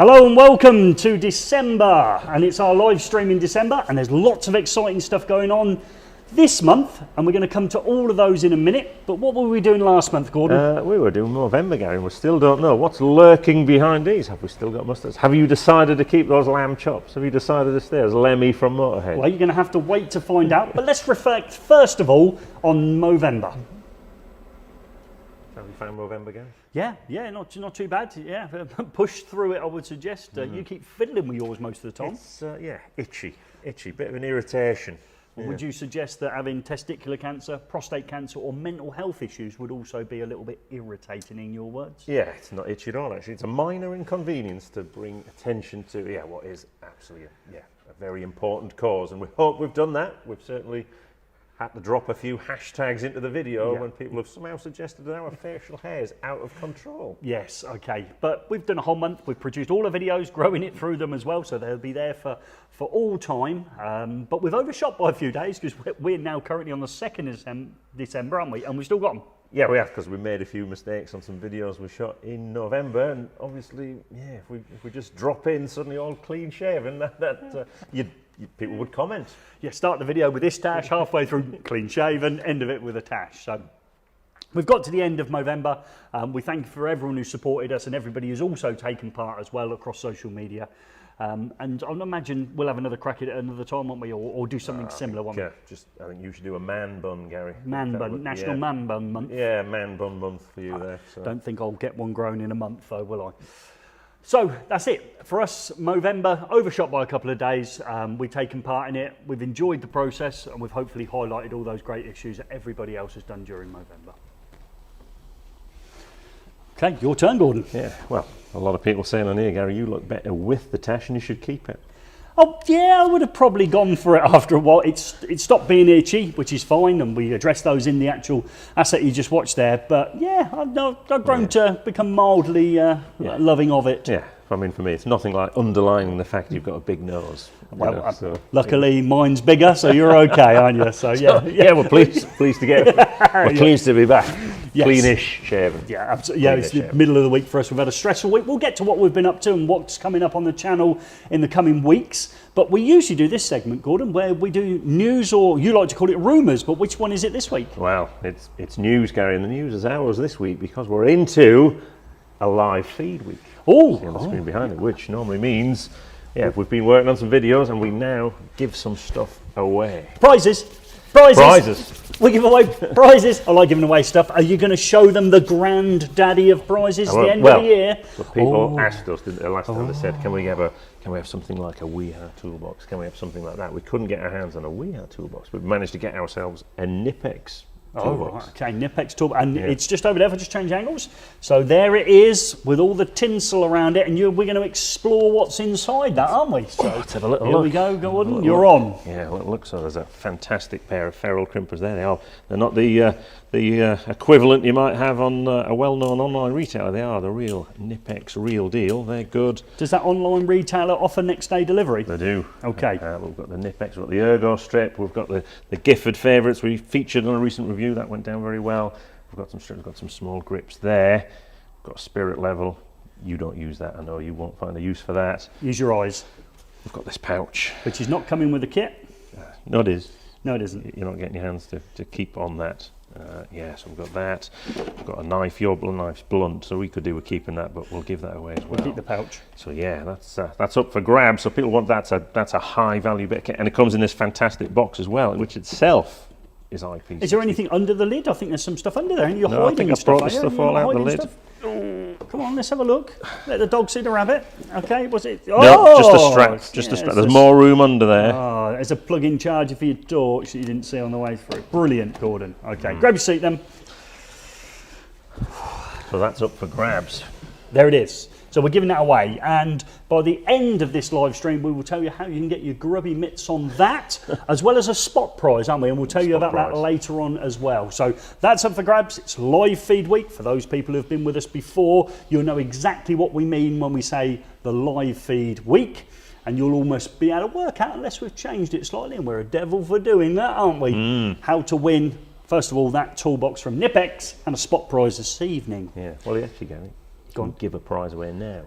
Hello and welcome to December, and it's our live stream in December, and there's lots of exciting stuff going on this month, and we're going to come to all of those in a minute. But what were we doing last month, Gordon? We were doing Movember, Gary, and we still don't know what's lurking behind these. Have we still got mustards? Have you decided to keep those lamb chops? Have you decided to stay as Lemmy from Motorhead? Well, you're going to have to wait to find out, but let's reflect first of all on Movember. Have you found Movember, Gary? Yeah, not too bad. Yeah, push through it, I would suggest. You keep fiddling with yours most of the time. It's, itchy, bit of an irritation. Yeah. Would you suggest that having testicular cancer, prostate cancer or mental health issues would also be a little bit irritating in your words? Yeah, it's not itchy at all, actually. It's a minor inconvenience to bring attention to, what is absolutely a very important cause. And we hope we've done that. We've certainly had to drop a few hashtags into the video when people have somehow suggested that our facial hair is out of control. Yes, okay. But we've done a whole month. We've produced all the videos, growing it through them as well, so they'll be there for all time. But we've overshot by a few days because we're now currently on the 2nd of December, aren't we? And we've still got them. Yeah, we have, because we made a few mistakes on some videos we shot in November, and obviously, if we just drop in suddenly all clean shaven, people would comment. Yeah, start the video with this tash, halfway through clean shaven, end of it with a tash. So we've got to the end of Movember. We thank you for everyone who supported us and everybody who's also taken part as well across social media. And I imagine we'll have another crack at it another time, won't we? Or do something similar, won't we? I think you should do a man bun, Gary. Man bun, National Man Bun Month. Yeah, man bun month for you there. So. Don't think I'll get one grown in a month though, will I? So that's it for us. Movember, overshot by a couple of days. We've taken part in it. We've enjoyed the process, and we've hopefully highlighted all those great issues that everybody else has done during Movember. Okay, your turn, Gordon. Yeah, well, a lot of people saying on here, Gary, you look better with the tash and you should keep it. Oh yeah, I would have probably gone for it after a while. It stopped being itchy, which is fine, and we addressed those in the actual asset you just watched there. But yeah, I've grown to become mildly loving of it. Yeah, I mean, for me, it's nothing like underlining the fact you've got a big nose. Well, luckily mine's bigger, so you're okay, aren't you? So yeah, we're pleased to get. We're pleased to be back. Yes. Cleanish shaven. Yeah, absolutely. Yeah, it's the middle of the week for us. We've had a stressful week. We'll get to what we've been up to and what's coming up on the channel in the coming weeks. But we usually do this segment, Gordon, where we do news, or you like to call it rumours, but which one is it this week? Well, it's news, Gary, and the news is ours this week because we're into a live feed week. Oh! On the screen behind it, which normally means, we've been working on some videos and we now give some stuff away. Prizes! We give away prizes. I like giving away stuff. Are you going to show them the granddaddy of prizes at the end of the year? So people asked us last time. They said, "Can we have something like a eFIXX toolbox? Can we have something like that?" We couldn't get our hands on a eFIXX toolbox. We've managed to get ourselves a KNIPEX toolbox. Okay, KNIPEX Tool Box, and it's just over there. If I just change angles, so there it is with all the tinsel around it, and we're going to explore what's inside that, aren't we? So let's have a little look. Here we go, Gordon. You're on. Yeah, look. So there's a fantastic pair of ferrule crimpers there. They're not the equivalent you might have on a well-known online retailer. They are the real KNIPEX real deal. They're good. Does that online retailer offer next day delivery? They do. Okay. We've got the KNIPEX, we've got the Ergo strip, we've got the Gifford favourites we featured on a recent review. That went down very well. We've got some strips, we've got some small grips there. We've got a spirit level. You don't use that. I know you won't find a use for that. Use your eyes. We've got this pouch. Which is not coming with the kit. No, it is. No, it isn't. You're not getting your hands to keep on that. So we've got that. We've got a knife. Your knife's blunt, so we could do with keeping that, but we'll give that away as well. We'll keep the pouch. So that's up for grabs. So people want that's a high value bit of kit, and it comes in this fantastic box as well, which itself is IP. Is there anything under the lid? I think there's some stuff under there, and you're hiding stuff. I think I brought the stuff all out the lid. Come on, let's have a look. Let the dog see the rabbit. Okay, was it? No, just a strap. Just a strap. There's more room under there. Oh, there's a plug-in charger for your torch that you didn't see on the way through. Brilliant, Gordon. Okay, grab your seat then. So that's up for grabs. There it is. So we're giving that away, and by the end of this live stream, we will tell you how you can get your grubby mitts on that, as well as a spot prize, aren't we? And we'll tell you about that later on as well. So that's up for grabs. It's live feed week. For those people who have been with us before, you'll know exactly what we mean when we say the live feed week, and you'll almost be able to work out, unless we've changed it slightly, and we're a devil for doing that, aren't we? How to win, first of all, that toolbox from KNIPEX and a spot prize this evening. Yeah, well, actually, Gary, you can give a prize away now.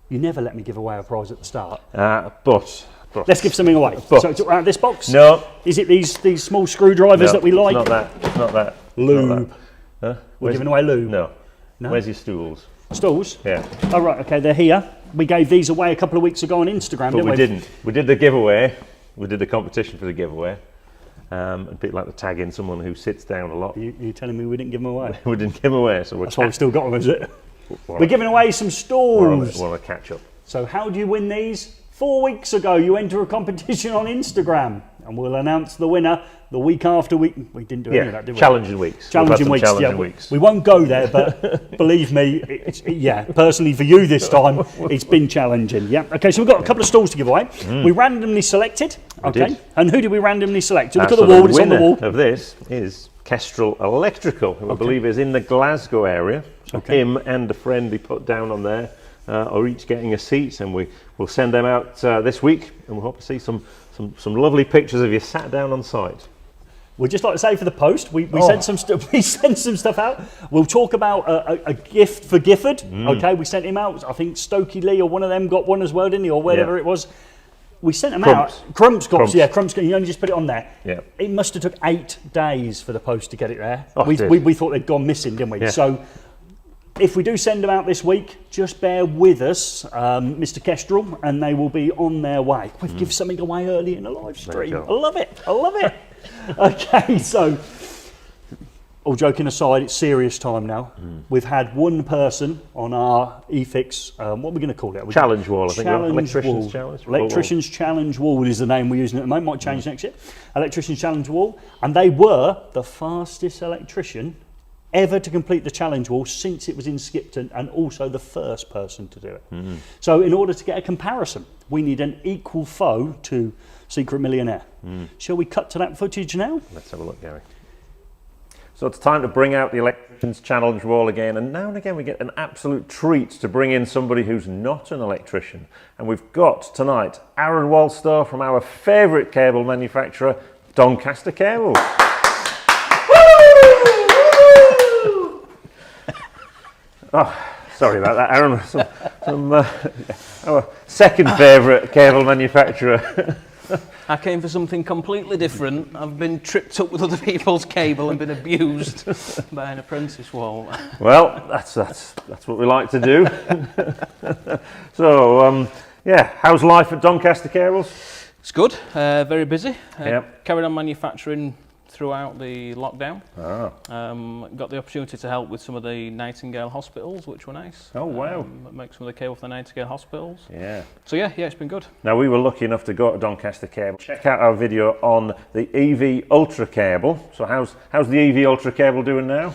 You never let me give away a prize at the start. But Let's give something away. But, so out of this box? No. Is it these small screwdrivers that we like? It's not that. It's not that. Lube. Huh? We're giving away lube? No. No? Where's your stools? Stools? Yeah. Oh, right, okay, they're here. We gave these away a couple of weeks ago on Instagram, But didn't we? we didn't. We did the giveaway. We did the competition for the giveaway. And people like to tag in someone who sits down a lot. You're telling me we didn't give them away? We didn't give them away, so That's why we've still got them, is it? We're We're giving away some stools. We're on a catch up. So how do you win these? 4 weeks ago, you enter a competition on Instagram, and we'll announce the winner the week after we didn't do any of that, did we? Challenging weeks. Challenging weeks. Challenging weeks. We won't go there, but believe me, personally for you this time, it's been challenging. Yeah. Okay, so we've got a couple of stools to give away. We randomly selected. Okay. did. And who did we randomly select? Look at So the wall. It's on the winner wall. of this is Kestrel Electrical, who I believe is in the Glasgow area. So him and a friend he put down on there are each getting a seat, and we'll send them out this week, and we'll hope to see some lovely pictures of you sat down on site. We'd just like to say for the post, we sent some we sent some stuff out. We'll talk about a gift for Gifford. Okay, we sent him out. I think Stokey Lee or one of them got one as well, didn't he, or whatever it was. We sent them out. Crumps. Yeah, Crumps. You only just put it on there. Yeah. It must have took 8 days for the post to get it there. Oh, we thought they'd gone missing, didn't we? Yeah. So if we do send them out this week, just bear with us, Mr. Kestrel, and they will be on their way. We've given something away early in the live stream. I love it. I love it. Okay, so all joking aside, it's serious time now. We've had one person on our eFIXX, what are we going to call it? Challenge wall, I think. Electricians Wall. Challenge. Electricians Challenge Wall is the name we're using at the moment. Might change next year. Electricians Challenge Wall, and they were the fastest electrician ever to complete the challenge wall since it was in Skipton, and also the first person to do it. So in order to get a comparison, we need an equal foe to Secret Millionaire. Shall we cut to that footage now? Let's have a look, Gary. So it's time to bring out the Electricians Challenge Wall again, and now and again we get an absolute treat to bring in somebody who's not an electrician. And we've got tonight Aaron Walstow from our favourite cable manufacturer, Doncaster Cable. Oh, sorry about that, Aaron. Our second favourite cable manufacturer. I came for something completely different. I've been tripped up with other people's cable and been abused by an apprentice wall. Well, that's what we like to do. So, how's life at Doncaster Cables? It's good, very busy. Yep. Carried on manufacturing throughout the lockdown. Got the opportunity to help with some of the Nightingale hospitals, which were nice. Oh, wow. Make some of the cable for the Nightingale hospitals. Yeah. So yeah, it's been good. Now, we were lucky enough to go to Doncaster Cable. Check out our video on the EV Ultra cable. So how's the EV Ultra cable doing now?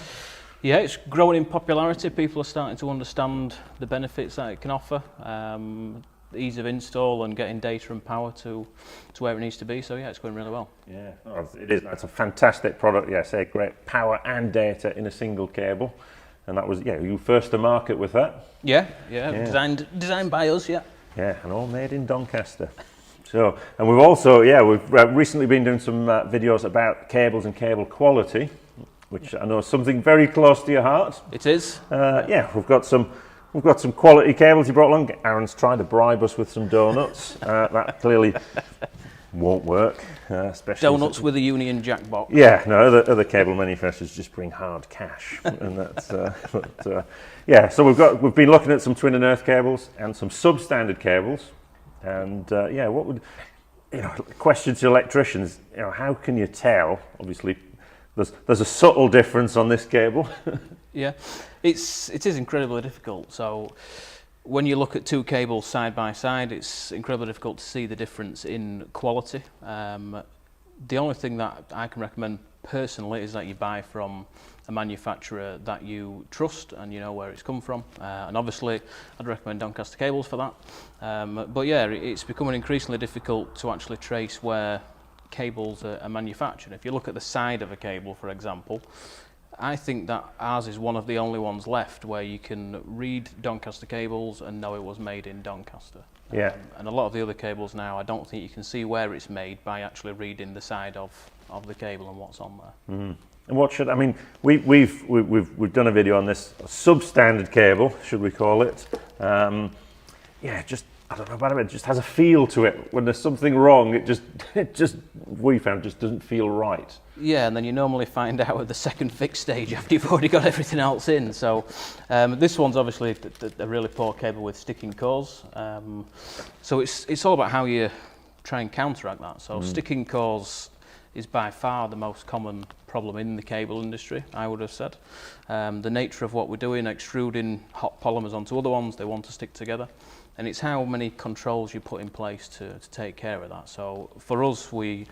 Yeah, it's growing in popularity. People are starting to understand the benefits that it can offer. The ease of install and getting data and power to where it needs to be. So yeah, it's going really well. Yeah, it is. It's a fantastic product. Yeah, say great power and data in a single cable, and that was you first to market with that. Yeah. Designed by us. Yeah. Yeah, and all made in Doncaster. So, and we've also we've recently been doing some videos about cables and cable quality, which I know is something very close to your heart. It is. We've got some quality cables he brought along. Aaron's trying to bribe us with some donuts. That clearly won't work. Especially donuts with a Union Jack box. Yeah, no, other cable manufacturers just bring hard cash, and that's. So we've been looking at some twin and earth cables and some substandard cables, and what would question to electricians? How can you tell? Obviously, there's a subtle difference on this cable. Yeah, it is incredibly difficult. So when you look at two cables side by side, it's incredibly difficult to see the difference in quality. The only thing that I can recommend personally is that you buy from a manufacturer that you trust and you know where it's come from. And obviously, I'd recommend Doncaster Cables for that. But yeah, it's becoming increasingly difficult to actually trace where cables are manufactured. If you look at the side of a cable, for example, I think that ours is one of the only ones left where you can read Doncaster Cables and know it was made in Doncaster. Yeah. And a lot of the other cables now, I don't think you can see where it's made by actually reading the side of the cable and what's on there. Mm. And what should we've done a video on this substandard cable, should we call it? yeah, just, I don't know about it just has a feel to it. When there's something wrong, it just we found just doesn't feel right. Yeah, and then you normally find out at the second fix stage after you've already got everything else in. So this one's obviously a really poor cable with sticking cores. So it's all about how you try and counteract that. So sticking cores is by far the most common problem in the cable industry, I would have said. The nature of what we're doing, extruding hot polymers onto other ones, they want to stick together. And it's how many controls you put in place to take care of that. So for us, we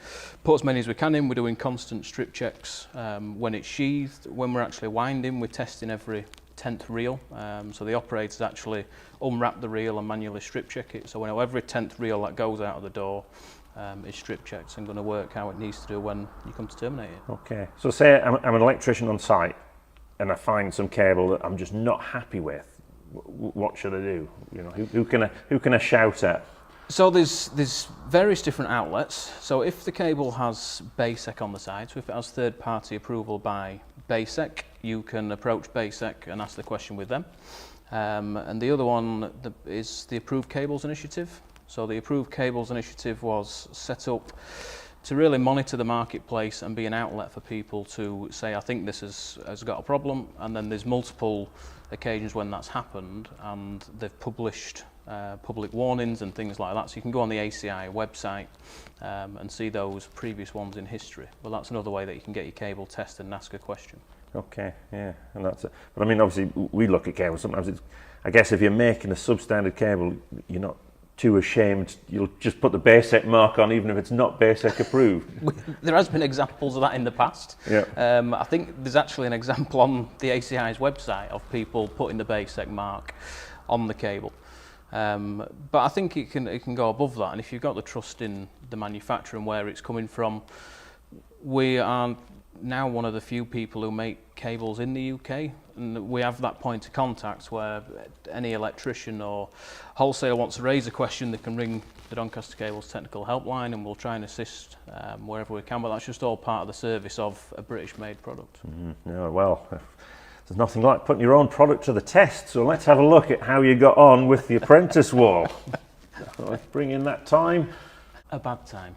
put as many as we can in. We're doing constant strip checks when it's sheathed. When we're actually winding, we're testing every 10th reel. So the operators actually unwrap the reel and manually strip check it. So we know every 10th reel that goes out of the door is strip checked and going to work how it needs to do when you come to terminate it. Okay. So say I'm an electrician on site and I find some cable that I'm just not happy with. What should I do? You know, who can I shout at? So there's various different outlets. So if the cable has BASEC on the side, so if it has third-party approval by BASEC, you can approach BASEC and ask the question with them. And the other one is the Approved Cables Initiative. So the Approved Cables Initiative was set up to really monitor the marketplace and be an outlet for people to say, I think this has got a problem, and then there's multiple occasions when that's happened, and they've published public warnings and things like that. So you can go on the ACI website and see those previous ones in history. But that's another way that you can get your cable tested and ask a question. Okay, yeah, and that's it. But I mean, obviously, we look at cables. Sometimes it's, I guess, if you're making a substandard cable, you're not too ashamed. You'll just put the BASEC mark on, even if it's not BASEC approved. There has been examples of that in the past. Yeah. I think there's actually an example on the ACI's website of people putting the BASEC mark on the cable. But I think it can go above that, and if you've got the trust in the manufacturer and where it's coming from, we are now one of the few people who make cables in the UK, and we have that point of contact where any electrician or wholesaler wants to raise a question, they can ring the Doncaster Cables technical helpline and we'll try and assist wherever we can, but that's just all part of the service of a British made product. Yeah, well, there's nothing like putting your own product to the test, so let's have a look at how you got on with the apprentice wall. Let's bring in that time. A bad time.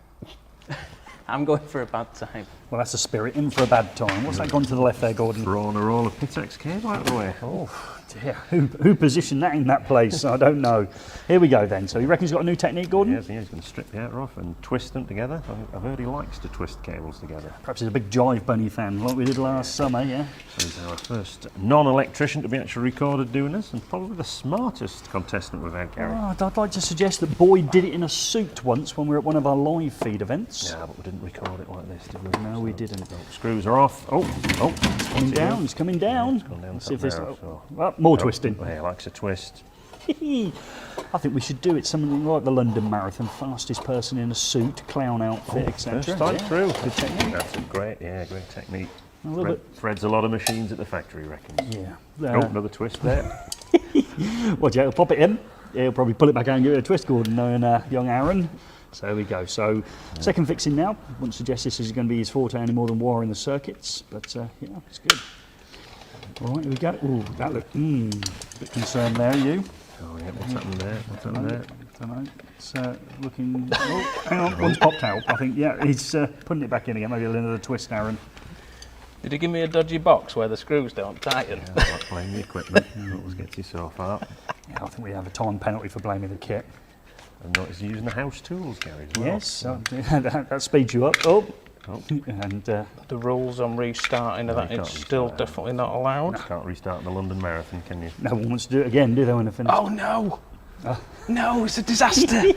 I'm going for a bad time. Well, that's the spirit, in for a bad time. What's that gone to the left there, Gordon? Throwing a roll of Pitex cable out of the way. Oh dear, who positioned that in that place? I don't know. Here we go then. So you reckon he's got a new technique, Gordon? Yes, he's going to strip the outer off and twist them together. I've heard he likes to twist cables together. Perhaps he's a big Jive Bunny fan, like we did last summer, yeah? So he's our first non-electrician to be actually recorded doing this, and probably the smartest contestant we've had, Gary. Oh, I'd like to suggest that Boyd did it in a suit once when we were at one of our live feed events. Yeah, but we didn't record it like this, did we? No, we didn't. Oh, screws are off. Oh, It's coming down, it's coming down. It's gone down Let's see if there, this... so. Well, more twisting. Yeah, likes a twist. I think we should do it something like the London Marathon, fastest person in a suit, clown outfit, etc. First time through. Good technique. That's a great technique. A little bit. Threads a lot of machines at the factory, reckons. Yeah. Another twist there. Watch out, he'll pop it in. Yeah, he'll probably pull it back out and give it a twist, Gordon, knowing young Aaron. So there we go. So second fixing now. Wouldn't suggest this is going to be his forte any more than wiring the circuits, but yeah, it's good. All right, here we go. Ooh, that looked bit concerned there, you. Oh yeah, what's happened there? What's happened there? I don't know. It's looking. Oh, hang on, one's popped out. I think. Yeah, he's putting it back in again. Maybe another twist, Aaron. Did he give me a dodgy box where the screws don't tighten? Yeah, I like blaming the equipment. Always gets you so far. Yeah, I think we have a time penalty for blaming the kit. And notice using the house tools, Gary. As well. Yes, that speeds you up. Oh. And The rules on restarting of that, you it's can't still restart. definitely not allowed. Can't restart the London Marathon, can you? no one wants to do it again, do they, when they're finished? Oh no! No, it's a disaster! Can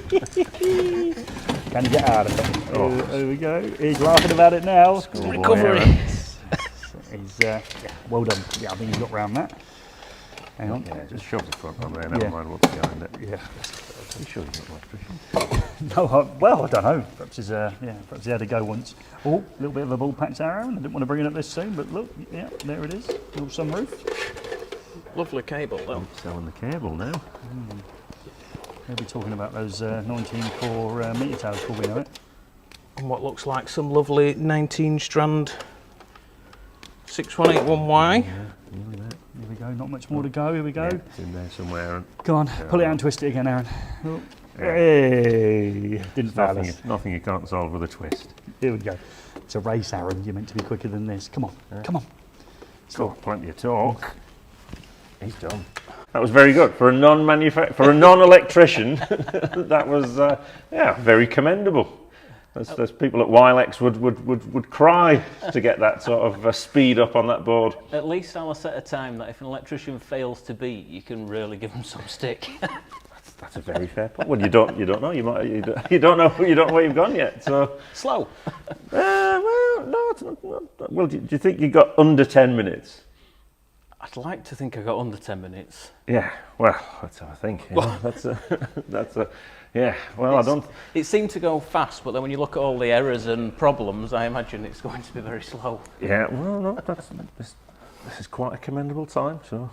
you get out of it? Oh. There we go. He's laughing about it now. Recovery! He's well done. Yeah, I think he's got round that. Hang on. Yeah, just shove the front on there, never mind what's behind it. Yeah. Are you sure he's not an electrician? No, well, I don't know. Perhaps he's, perhaps he had to go once. Oh, a little bit of a ball patch there, Aaron. I didn't want to bring it up this soon, but look, yeah, there it is. Little sunroof. Lovely cable though. Selling the cable now. We'll be talking about those 19-core meter towers before we know it. And what looks like some lovely 19-strand 6181Y. Yeah, nearly that. Here we go. go, not much more to go. Here we go. Yeah, it's in there somewhere. Go on, pull it out and twist it again, Aaron. Oh. Hey! Didn't fail us. Nothing you can't solve with a twist. Here we go. It's a race, Aaron. You're meant to be quicker than this. Come on, come on. Got plenty of talk. He's done. That was very good for a non-electrician. That was very commendable. There's people at ELECTRICIANS would cry to get that sort of speed up on that board. At least I'll set a time that if an electrician fails to beat, you can really give them some stick. That's a very fair point. Well, you don't know. You don't know where you've gone yet. So Slow. well, no, it's not. Well, do you think you got under 10 minutes? I'd like to think I got under 10 minutes. Yeah. Well, that's how I think. Yeah. Well, I don't. It seemed to go fast, but then when you look at all the errors and problems, I imagine it's going to be very slow. Yeah. Well, no. This is quite a commendable time. So,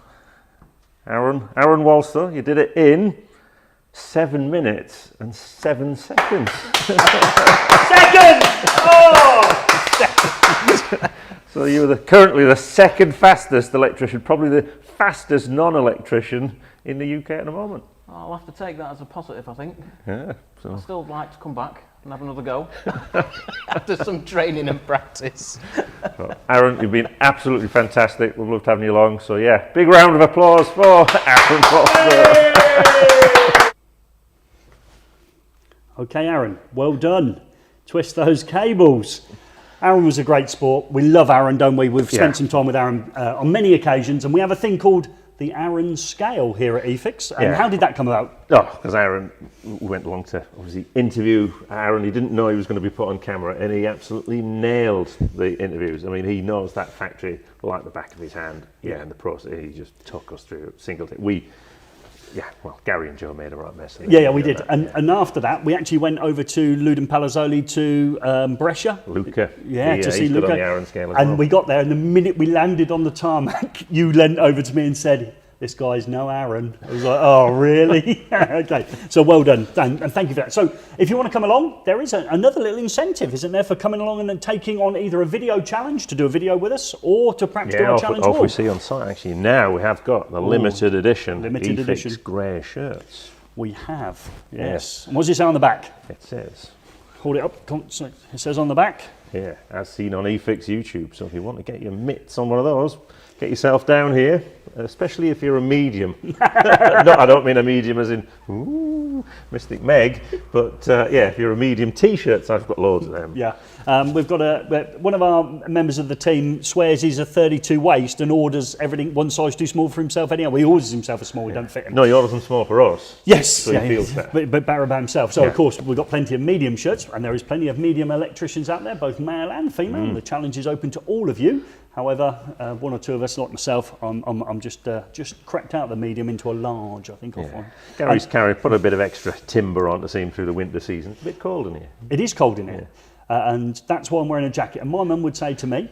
Aaron Walstow, you did it in 7 minutes and 7 seconds. Seconds! Oh! So you were currently the second fastest electrician, probably the fastest non-electrician in the UK at the moment. I'll have to take that as a positive, I think. Yeah. So I'd still like to come back and have another go after some training and practice. well, Aaron, you've been absolutely fantastic. We've loved having you along. So yeah, big round of applause for Aaron Walstow. Okay, Aaron, well done. Twist those cables. Aaron was a great sport. We love Aaron, don't we? We've spent some time with Aaron on many occasions, and we have a thing called the Aaron scale here at eFIXX. And how did that come about? Oh, because Aaron went along to obviously interview Aaron. He didn't know he was going to be put on camera, and he absolutely nailed the interviews. I mean, he knows that factory like the back of his hand. Yeah, and the process, he just took us through a single thing. Gary and Joe made a right mess of it. Yeah, we did. And after that, we actually went over to Luden Palazzoli to Brescia. Luca. To see he's good Luca. on the Aaron scale as and well. we got there, and the minute we landed on the tarmac, you leant over to me and said, "This guy's no Aaron." I was like, "Oh, really?" Okay, so well done, and thank you for that. So if you want to come along, there is another little incentive, isn't there, for coming along and then taking on either a video challenge to do a video with us, or to perhaps do a challenge we walk. see on site, actually, now we have got the limited edition eFIXX grey shirts. We have, yes. And what does it say on the back? It says. Hold it up. It says on the back. Yeah, as seen on eFIXX YouTube. So if you want to get your mitts on one of those, get yourself down here, especially if you're a medium. No, I don't mean a medium as in, ooh, Mystic Meg, but if you're a medium t-shirts, I've got loads of them. Yeah, we've got one of our members of the team swears he's a 32 waist and orders everything one size too small for himself anyhow. He orders himself a small, we don't fit him. No, he orders them small for us. Yes, so he feels better. But better about himself. So of course we've got plenty of medium shirts, and there is plenty of medium electricians out there, both male and female. The challenge is open to all of you. However, one or two of us, like myself, I'm just cracked out the medium into a large, I think I'll find. Gary's put a bit of extra timber on to see him through the winter season. It's a bit cold in here. It is cold in here, and that's why I'm wearing a jacket. And my mum would say to me,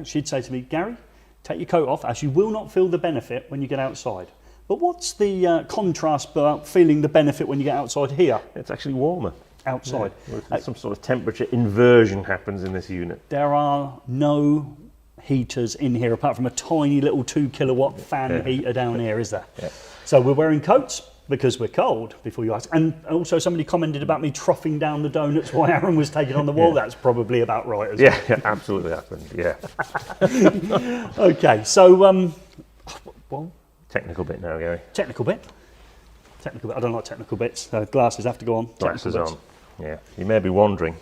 she'd say to me, "Gary, take your coat off, as you will not feel the benefit when you get outside." But what's the contrast about feeling the benefit when you get outside here? It's actually warmer. Outside. Yeah. Some sort of temperature inversion happens in this unit. There are no heaters in here apart from a tiny little 2 kilowatt fan heater down here, is there? Yeah. So we're wearing coats because we're cold, before you ask. And also somebody commented about me troughing down the donuts while Aaron was taking on the wall. That's probably about right as well. Yeah, absolutely happened. Yeah. Okay, so well, technical bit now, Gary. Technical bit. I don't like technical bits. Glasses have to go on. Glasses on. Yeah. You may be wondering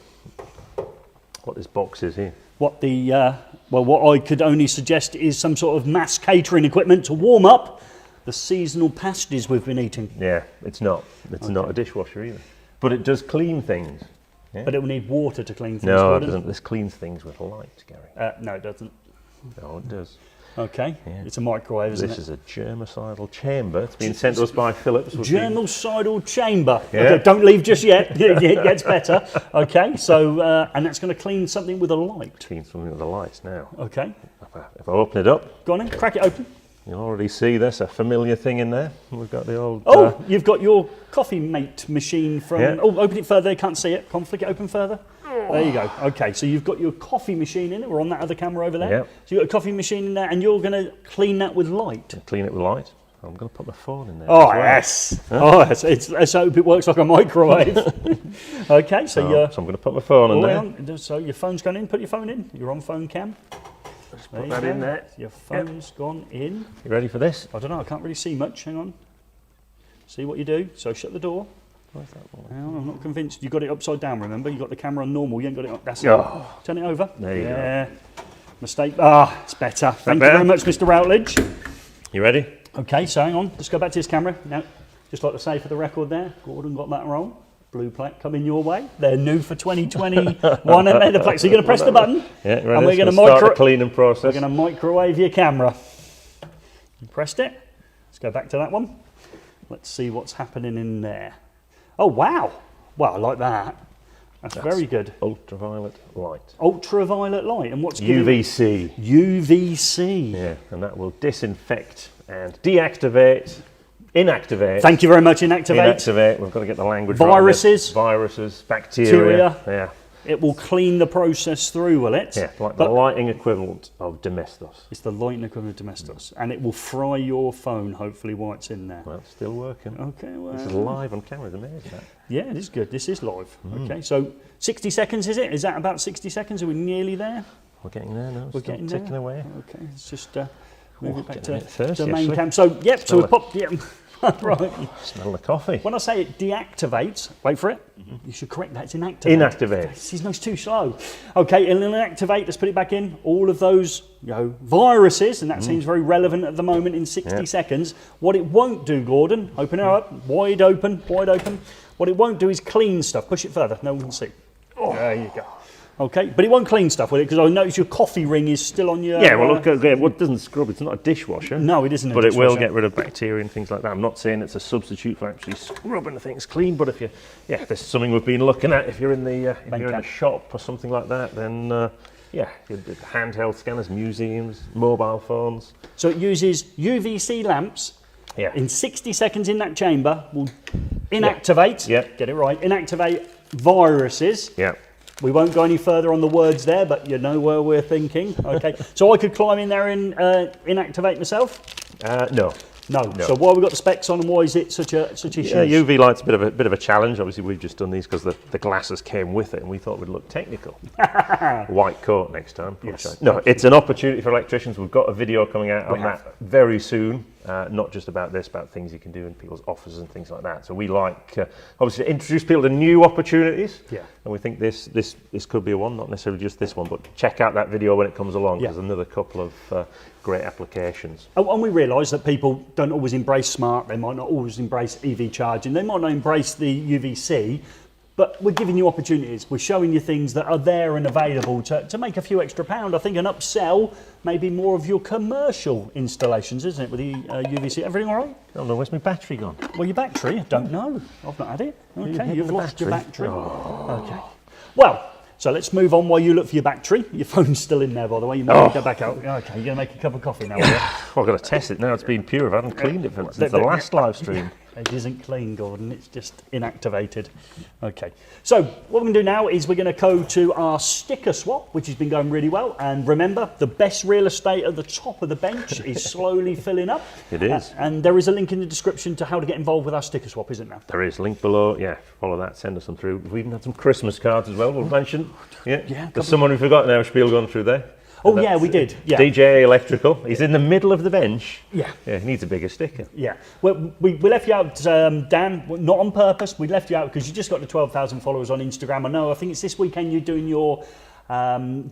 what this box is here. What I could only suggest is some sort of mass catering equipment to warm up the seasonal pasties we've been eating. Yeah, it's not. It's not a dishwasher either. But it does clean things. Yeah? But it will need water to clean things. No, it doesn't. This cleans things with light, Gary. No, it doesn't. No, it does. Okay, it's a microwave, isn't it? This is a germicidal chamber. It's been sent to us by Philips. Germicidal chamber. Yeah. Okay, don't leave just yet. It gets better. Okay, so, and that's going to clean something with a light. Clean something with a light now. Okay. If I open it up. Go on in, crack it open. You'll already see there's a familiar thing in there. We've got the old... you've got your coffee mate machine from... Oh, open it further, you can't see it. Come on, flick it open further. There you go. Okay, so you've got your coffee machine in it. We're on that other camera over there. Yep. So you've got a coffee machine in there, and you're going to clean that with light. Clean it with light. I'm going to put my phone in there. Oh, as well. yes. Huh? Oh, let's hope it works like a microwave. Okay, so So I'm going to put my phone in there. So your phone's gone in. Put your phone in. You're on phone cam. Just put that in there. Your phone's gone in. You ready for this? I don't know. I can't really see much. Hang on. See what you do. So shut the door. Where's that one? Hang on, I'm not convinced. You've got it upside down, remember? You've got the camera on normal. You ain't got it up. That's Oh. it. Turn it over. There you go. Mistake. Ah, it's better. Thank you very much, Mr. Routledge. You ready? Okay, so hang on. Let's go back to this camera. Now, just like to say for the record there, Gordon got that wrong. Blue plaque coming your way. They're new for 2021, aren't they? The plaques. So you're going to press the button. Yeah, right. And we're going to start the cleaning process. We're going to microwave your camera. You pressed it. Let's go back to that one. Let's see what's happening in there. Oh, wow. Well, I like that. That's very good. Ultraviolet light. Ultraviolet light. And what's UVC. UVC. Yeah, and that will disinfect and deactivate, inactivate. Thank you very much, inactivate. Inactivate. We've got to get the language Viruses. right. Viruses, bacteria. Yeah. It will clean the process through, will it? Yeah, like the lighting equivalent of Domestos. It's the lighting equivalent of Domestos. And it will fry your phone, hopefully, while it's in there. Well, it's still working. Okay, well. This is live on camera, it's amazing. That. Yeah, it is good. This is live. Okay, so 60 seconds, is it? Is that about 60 seconds? Are we nearly there? We're getting there now. We're getting ticking there. away. Okay, let's just move it back thirsty, to main actually. cam. So, yep, so we popped. Yeah, right. Smell the coffee. When I say it deactivates, wait for it. You should correct that. It's inactivate. Inactivate. It's too slow. Okay, it'll inactivate. Let's put it back in. All of those viruses, and that seems very relevant at the moment in 60 seconds. What it won't do, Gordon, open it up, wide open, wide open. What it won't do is clean stuff. Push it further. No one can see. Oh, there you go. Okay, but it won't clean stuff with it because I notice your coffee ring is still on your. Yeah, well, look, it doesn't scrub. It's not a dishwasher. No, it isn't. But it will get rid of bacteria and things like that. I'm not saying it's a substitute for actually scrubbing the things clean. But if this is something we've been looking at. If you're in the in a shop or something like that, then handheld scanners, museums, mobile phones. So it uses UVC lamps. Yeah. In 60 seconds in that chamber, will inactivate. Yeah. Get it right. Inactivate viruses. Yeah. We won't go any further on the words there, but you know where we're thinking. Okay, so I could climb in there and inactivate myself? No. No. So why have we got the specs on, and why is it such issues? Yeah, UV light's a bit of a challenge. Obviously, we've just done these because the glasses came with it, and we thought we'd look technical. White coat next time. Yes. No, it's an opportunity for electricians. We've got a video coming out on that very soon. Not just about this, about things you can do in people's offices and things like that. So we like obviously to introduce people to new opportunities. Yeah. And we think this could be one, not necessarily just this one, but check out that video when it comes along. There's another couple of great applications. And we realise that people don't always embrace smart. They might not always embrace EV charging. They might not embrace the UVC. But we're giving you opportunities. We're showing you things that are there and available to make a few extra pound. I think an upsell maybe more of your commercial installations, isn't it, with the UVC? Everything all right? Oh no, where's my battery gone? Well, your battery? I don't know. I've not had it. Okay, you've lost your battery. Oh. Okay. Well, so let's move on while you look for your battery. Your phone's still in there, by the way. You might go back out. Okay, you're going to make a cup of coffee now, will you? Well, I've got to test it now. It's been pure. I haven't cleaned it since the last live stream. It isn't clean, Gordon. It's just inactivated. Okay. So what we're going to do now is we're going to go to our sticker swap, which has been going really well. And remember, the best real estate at the top of the bench is slowly filling up. It is. And there is a link in the description to how to get involved with our sticker swap, isn't there? There is. Link below. Yeah, follow that. Send us them through. We've even had some Christmas cards as well. We'll mention. Yeah. There's someone we forgot now. Spiel gone through there. Oh, yeah, we did. Yeah. DJ Electrical. He's in the middle of the bench. Yeah. Yeah, he needs a bigger sticker. Yeah. Well, we left you out, Dan, not on purpose. We left you out because you just got to 12,000 followers on Instagram. I know, I think it's this weekend you're doing your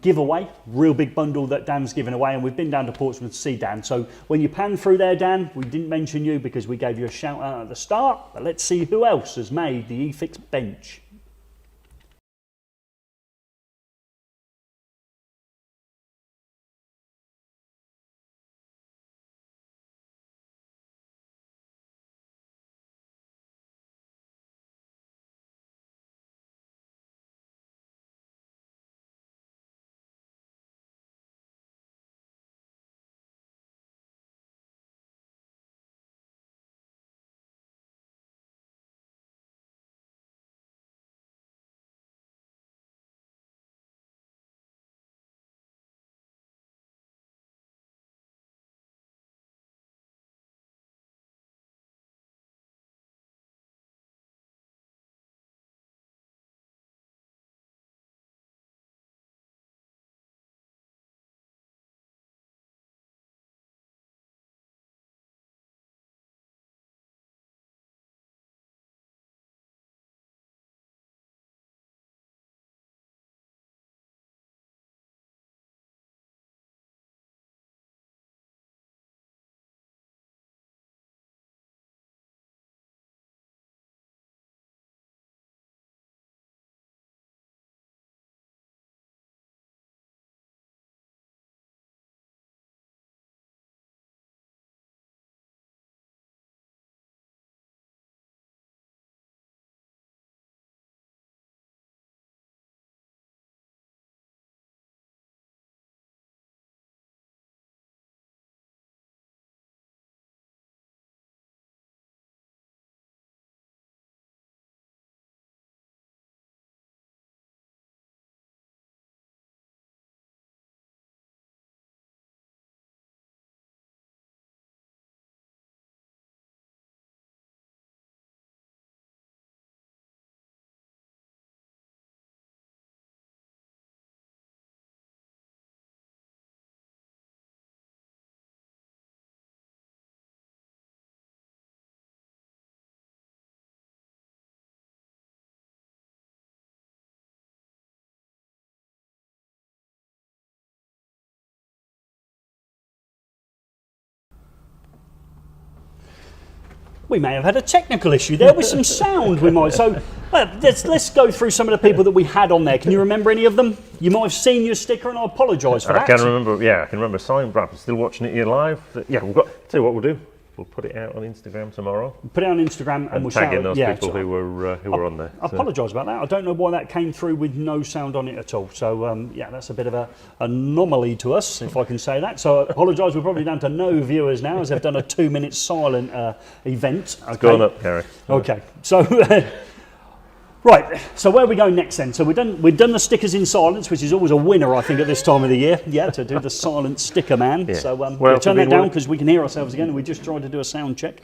giveaway. Real big bundle that Dan's giving away. And we've been down to Portsmouth to see Dan. So when you pan through there, Dan, we didn't mention you because we gave you a shout out at the start. But let's see who else has made the eFIXX bench. We may have had a technical issue there with some sound. We might. So let's go through some of the people that we had on there. Can you remember any of them? You might have seen your sticker, and I apologise for that. I can remember. Yeah, I can remember signing. Brad, still watching it here live. Yeah, we've got. Tell you what we'll do. We'll put it out on Instagram tomorrow. Put it on Instagram and we'll tag in shout, those people who were on there. I apologise about that. I don't know why that came through with no sound on it at all. So yeah, that's a bit of an anomaly to us, if I can say that. So I apologise. We're probably down to no viewers now, as they've done a 2-minute silent event. Okay. It's gone up, Gary. Okay. So. Right, so where are we going next then? So we've done the stickers in silence, which is always a winner, I think, at this time of the year. Yeah, to do the silent sticker man. Yeah. So we'll turn that down because we can hear ourselves again, and we just tried to do a sound check.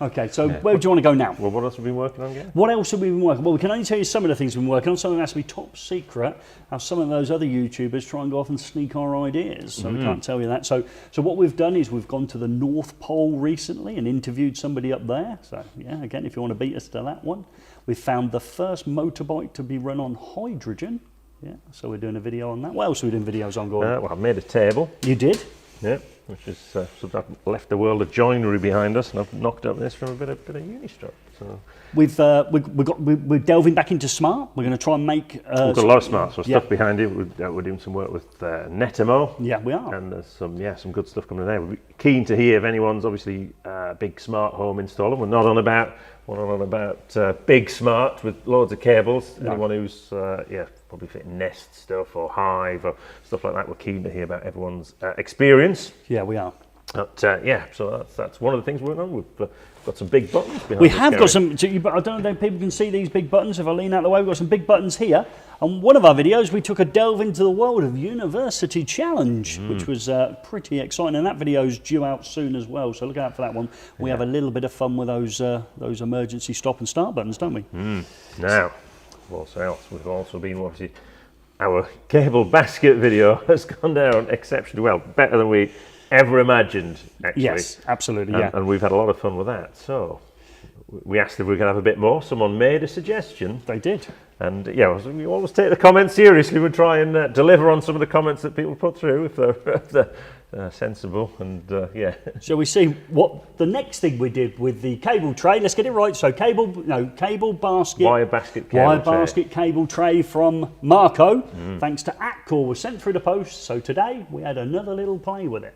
Okay, so where do you want to go now? Well, what else have we been working on, Gary? What else have we been working on? Well, we can only tell you some of the things we've been working on. Some of them has to be top secret. How some of those other YouTubers try and go off and sneak our ideas. So we can't tell you that. So what we've done is we've gone to the North Pole recently and interviewed somebody up there. So yeah, again, if you want to beat us to that one. We found the first motorbike to be run on hydrogen. Yeah, so we're doing a video on that. What else are we doing videos on, Gordon? Well, I made a table. You did? Yeah, which is so I've left the world of joinery behind us, and I've knocked up this from a bit of Unistrut. So we're delving back into smart. We're going to try and make. We've got a lot of smart stuff behind it. We're doing some work with Netamo. Yeah, we are. And there's some good stuff coming there. We're keen to hear if anyone's obviously big smart home installer. We're not on about big smart with loads of cables. No. Anyone who's probably fitting Nest stuff or Hive or stuff like that, we're keen to hear about everyone's experience. Yeah, we are. But so that's one of the things we're working on. We've got some big buttons behind We have got some, but I don't know if people can see these big buttons. If I lean out of the way, we've got some big buttons here. On one of our videos, we took a delve into the world of University Challenge, which was pretty exciting. And that video is due out soon as well, so look out for that one. We have a little bit of fun with those emergency stop and start buttons, don't we? Now, we've also been obviously, our cable basket video has gone down exceptionally well, better than we ever imagined, actually. Yes, absolutely, and we've had a lot of fun with that. So we asked if we could have a bit more. Someone made a suggestion. They did. And we always take the comments seriously. We try and deliver on some of the comments that people put through if they're sensible. And Shall we see what the next thing we did with the cable tray? Let's get it right. So cable basket. Wire basket cable tray from Marco. Thanks to Atcore was sent through the post. So today we had another little play with it.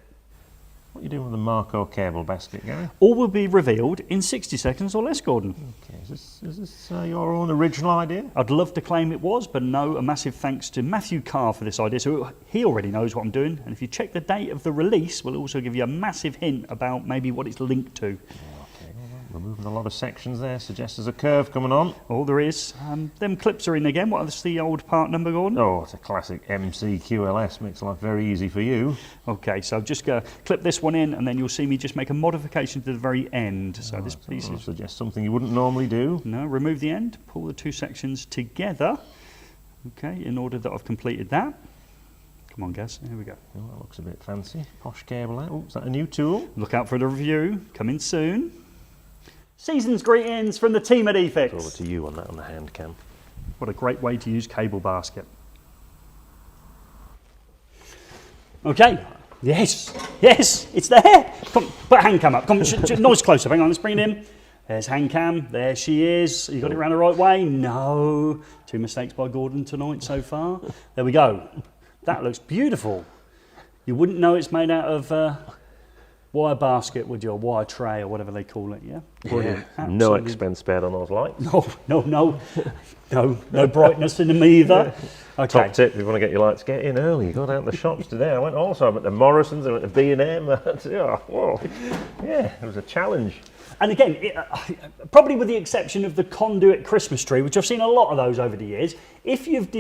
What are you doing with the Marco cable basket, Gary? All will be revealed in 60 seconds or less, Gordon. Okay, is this your own original idea? I'd love to claim it was, but no, a massive thanks to Matthew Carr for this idea. So he already knows what I'm doing, and if you check the date of the release, we'll also give you a massive hint about maybe what it's linked to. We're moving a lot of sections there, suggests there's a curve coming on. Oh, there is. Them clips are in again. What's the old part number, Gordon? Oh, it's a classic MCQLS. Makes life very easy for you. Okay, so just clip this one in, and then you'll see me just make a modification to the very end. So this piece suggests something you wouldn't normally do. No, remove the end, pull the two sections together. Okay, in order that I've completed that. Come on, Gaz, here we go. Oh, that looks a bit fancy. Posh cable out. Oh, is that a new tool? Look out for the review, coming soon. Season's greetings from the team at eFIXX. Over to you on the hand cam. What a great way to use cable basket. Okay, yes, it's there. Come, put a hand cam up. Come, noise closer. Hang on, let's bring it in. There's hand cam. There she is. You got it around the right way? No. 2 mistakes by Gordon tonight so far. There we go. That looks beautiful. You wouldn't know it's made out of wire basket, would you? Or wire tray or whatever they call it, yeah? Brilliant. No expense spared on those lights. No brightness in them either. Okay. Top tip, if you want to get your lights, get in early. Go down to the shops today. I went to Morrison's, I went to B&M. It was a challenge. And again, probably with the exception of the conduit Christmas tree, which I've seen a lot of those over the years, if you've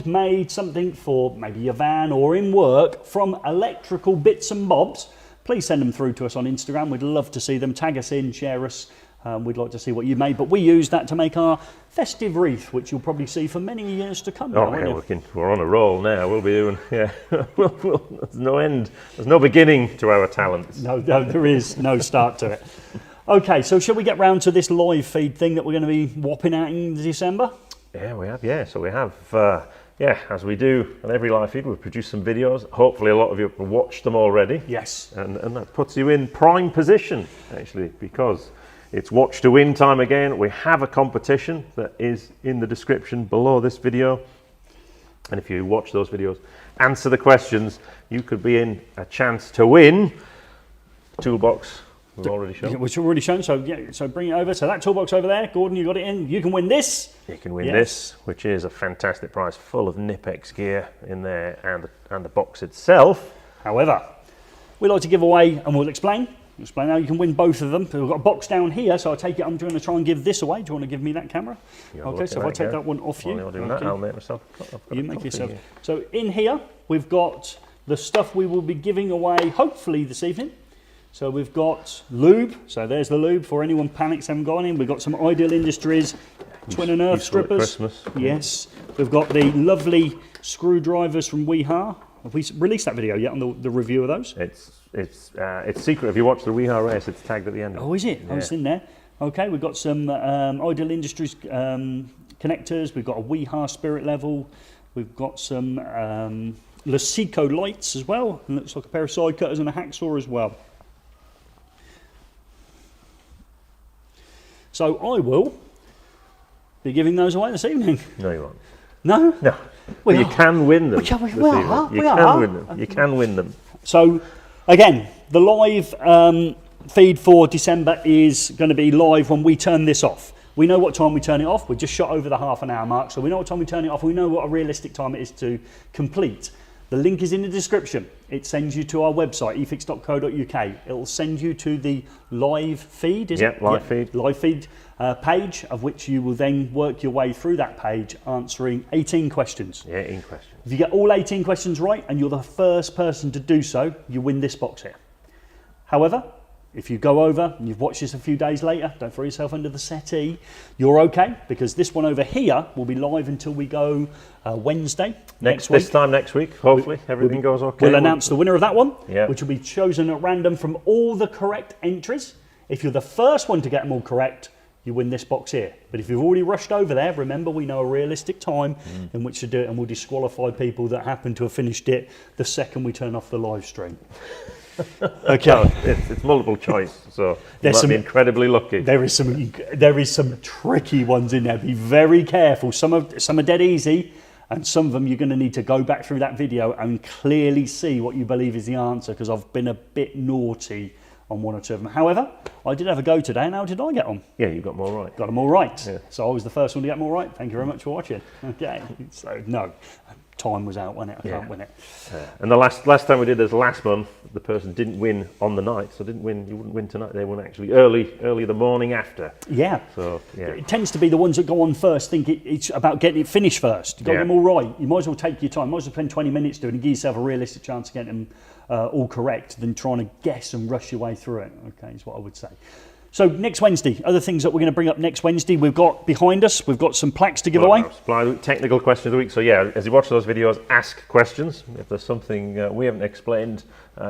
made something for maybe your van or in work from electrical bits and bobs, please send them through to us on Instagram. We'd love to see them. Tag us in, share us. We'd like to see what you made. But we use that to make our festive wreath, which you'll probably see for many years to come. We're on a roll now. We'll be doing, there's no end. There's no beginning to our talents. No, there is no start to it. Okay, so shall we get round to this live feed thing that we're going to be whopping out in December? Yeah, we have. Yeah, so we have... as we do on every live feed, we've produced some videos. Hopefully a lot of you have watched them already. Yes. And that puts you in prime position, actually, because It's watch to win time again. We have a competition that is in the description below this video. And if you watch those videos, answer the questions, you could be in a chance to win toolbox. We've already shown. Which we've already shown, so yeah, so bring it over. So that toolbox over there, Gordon, you got it in. You can win this. You can win this, which is a fantastic prize, full of KNIPEX gear in there, and the box itself. However, we like to give away, and we'll explain how you can win both of them. We've got a box down here, so I take it I'm going to try and give this away. Do you want to give me that camera? Okay, so if I take that one off you. While you're doing that, I'll make myself. You make yourself. Here. So in here, we've got the stuff we will be giving away, hopefully this evening. So we've got lube. So there's the lube for anyone panics haven't gone in. We've got some Ideal Industries Twin and Earth strippers. Christmas. Yes. We've got the lovely screwdrivers from Weeha. Have we released that video yet on the review of those? It's secret. If you watch the Weeha race, it's tagged at the end. Oh, is it? Yeah. Oh, it's in there. Okay, we've got some Ideal Industries connectors. We've got a Weeha spirit level. We've got some Lasico lights as well. And looks like a pair of side cutters and a hacksaw as well. So I will be giving those away this evening. No, you won't. No? No. Well, you can win them. We can win them. You can win them. So, again, the live feed for December is going to be live when we turn this off. We know what time we turn it off. We're just shot over the half-an-hour mark, so we know what time we turn it off. We know what a realistic time it is to complete. The link is in the description. It sends you to our website, efixx.co.uk. It will send you to the live feed, is it? Live feed. Live feed page, of which you will then work your way through that page answering 18 questions. Yeah, 18 questions. If you get all 18 questions right and you're the first person to do so, you win this box here. However, if you go over and you've watched this a few days later, don't throw yourself under the settee, you're okay, because this one over here will be live until we go Wednesday next week. This time next week, hopefully, everything goes okay. We'll announce the winner of that one, yeah, which will be chosen at random from all the correct entries. If you're the first one to get them all correct, you win this box here. But if you've already rushed over there, remember we know a realistic time in which to do it, and we'll disqualify people that happen to have finished it the second we turn off the live stream. Okay. No, it's multiple choice, so you might be incredibly lucky. There is some tricky ones in there. Be very careful. Some are dead easy, and some of them you're going to need to go back through that video and clearly see what you believe is the answer, because I've been a bit naughty on one or two of them. However, I did have a go today, and how did I get on? Yeah, you got them all right. Got them all right. Yeah. So I was the first one to get them all right. Thank you very much for watching. Okay. So no, time was out, wasn't it? I can't win it. And the last time we did this last month, the person didn't win on the night, so didn't win. You wouldn't win tonight. They won actually early the morning after. Yeah. So yeah, it tends to be the ones that go on first think it's about getting it finished first. You got them all right. You might as well take your time. You might as well spend 20 minutes doing it and give yourself a realistic chance of getting them all correct than trying to guess and rush your way through it. Okay, is what I would say. So next Wednesday, other things that we're going to bring up next Wednesday, we've got behind us, we've got some plaques to give away. Supply technical question of the week. So yeah, as you watch those videos, ask questions. If there's something we haven't explained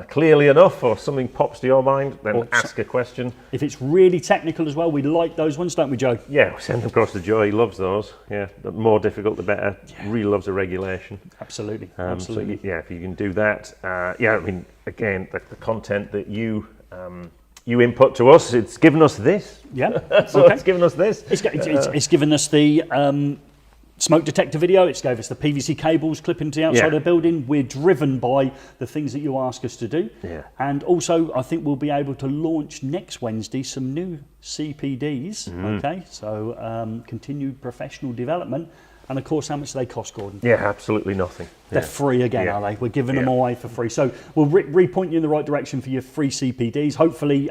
clearly enough, or something pops to your mind, then ask a question. If it's really technical as well, we like those ones, don't we, Joe? Yeah, we send them across to Joe. He loves those. Yeah, the more difficult, the better. Yeah. Really loves a regulation. Absolutely. Absolutely. So, yeah, if you can do that. Yeah, I mean, again, the content that you input to us, it's given us this. Yeah. So it's given us this. It's given us the smoke detector video. It's gave us the PVC cables clipping to the outside of the building. We're driven by the things that you ask us to do. Yeah. And also, I think we'll be able to launch next Wednesday some new CPDs. Okay. So continued professional development. And of course, how much do they cost, Gordon? Yeah, absolutely nothing. They're free again, are they? We're giving them away for free. So we'll re-point you in the right direction for your free CPDs. Hopefully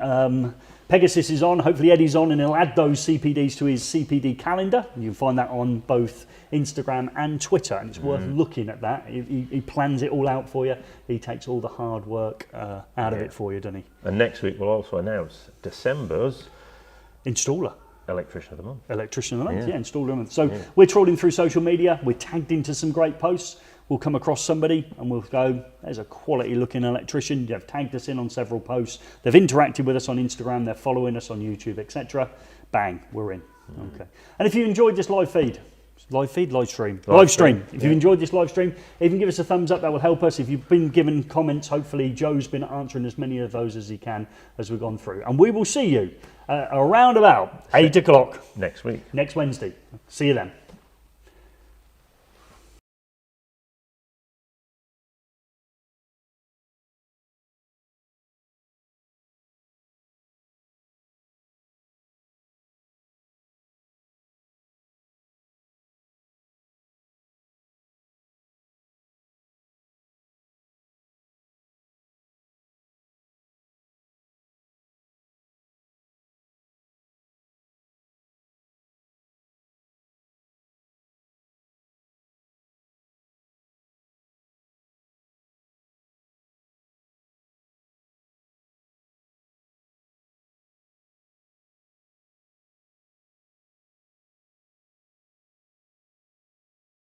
Pegasus is on, hopefully Eddie's on, and he'll add those CPDs to his CPD calendar. You can find that on both Instagram and Twitter, and it's worth looking at that. He plans it all out for you. He takes all the hard work out of it for you, doesn't he? And next week we'll also announce December's installer. Electrician of the Month. Electrician of the Month, installer of the month. So we're trawling through social media. We're tagged into some great posts. We'll come across somebody and we'll go, there's a quality looking electrician. They've tagged us in on several posts. They've interacted with us on Instagram. They're following us on YouTube, etc. Bang, we're in. Okay. And if you enjoyed this live feed, Live feed, live stream. Live stream, If you've enjoyed this live stream, even give us a thumbs up, that will help us. If you've been given comments, hopefully Joe's been answering as many of those as he can as we've gone through. And we will see you around about 8 o'clock next week. next Wednesday. See you then.